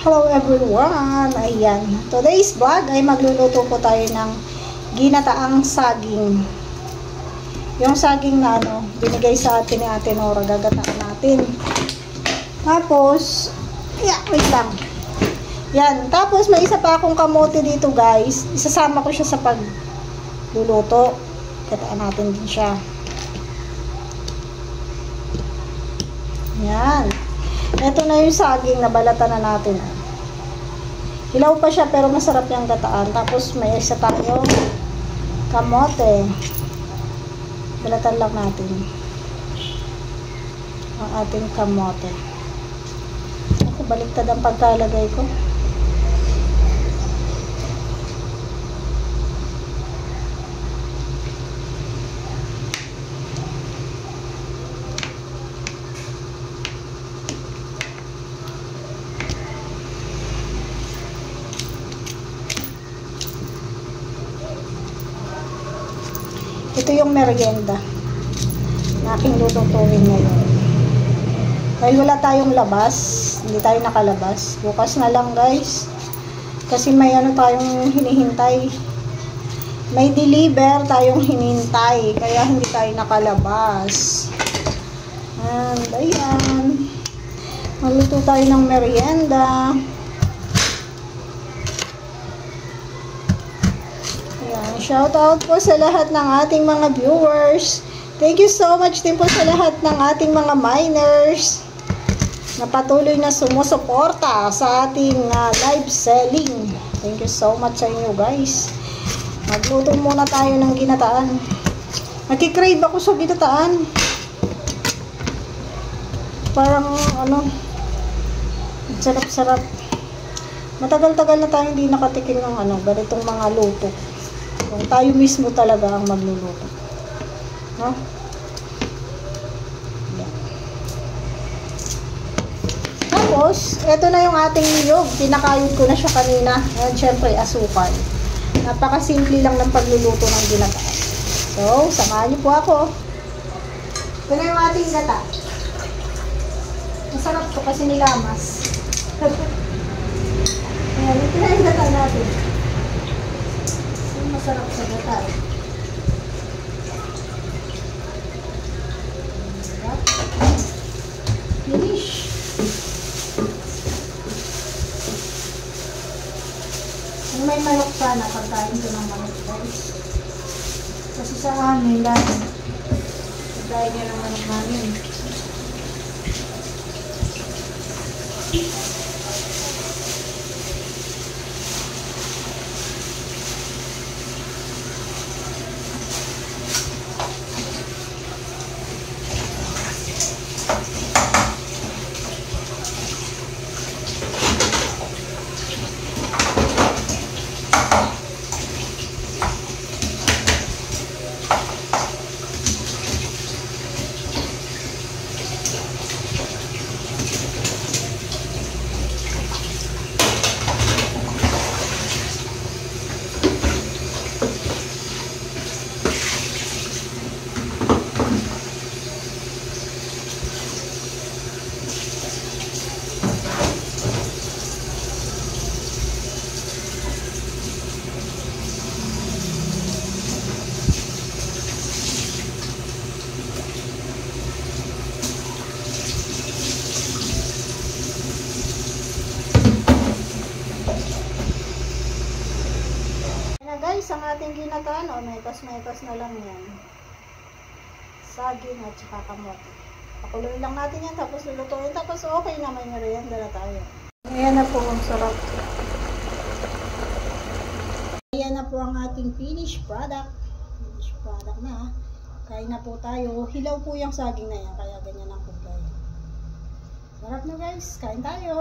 Hello everyone! Ayan. Today's vlog ay magluluto po tayo ng ginataang saging. Yung saging na binigay sa atin ni Ate Nora, gagataan natin. Tapos, wait lang. Yan. Tapos, may isa pa akong kamote dito guys. Isasama ko siya sa pagluluto. Gataan natin din siya. Yan. Ito na yung saging na balatan na natin. Hilaw pa siya pero masarap yung gataan. Tapos may isa tayong kamote. Balatan lang natin ang ating kamote. Ako, baliktad ang pagkalagay ko. Ito yung merienda na aking lulutuin ngayon. Dahil wala tayong labas, hindi tayo nakalabas. Bukas na lang guys. Kasi may tayong hinihintay. May deliver tayong hinihintay. Kaya hindi tayo nakalabas. And ayan. Magluto tayo ng merienda. Shout out po sa lahat ng ating mga viewers. Thank you so much din po sa lahat ng ating mga miners na patuloy na sumusuporta sa ating live selling. Thank you so much sa inyo guys. Magluto muna tayo ng ginataan. Nagkikrave ako sa ginataan. Parang sarap-sarap. Matagal-tagal na tayong hindi nakatikim ng ganitong mga luto. Kung tayo mismo talaga ang magluluto. No? Yan. Tapos, ito na yung ating niyog. Pinakayod ko na siya kanina. Ayan, syempre, asukal. Napakasimple lang ng pagluluto ng ginataan. So, samahan niyo po ako. Ito na yung ating gata. Masarap to kasi nilamas. Ayan, ito na yung gata natin. Masarap sa gata. Finish. Kung may manok sana, pagkain ko ng manok guys. Kasi sa amin, pagkain niya ng manok namin. Guys, ang ating ginataan, metas-metas na lang yan. Saging at saka kamote. Pakuloy lang natin yan, tapos lulutuin, tapos okay na, may merienda na tayo. Ayan na po ang sarap. Ayan na po ang ating finished product. Finished product na. Kain na po tayo. Hilaw po yung saging na yan, kaya ganyan ang kulay. Sarap na guys, kain tayo.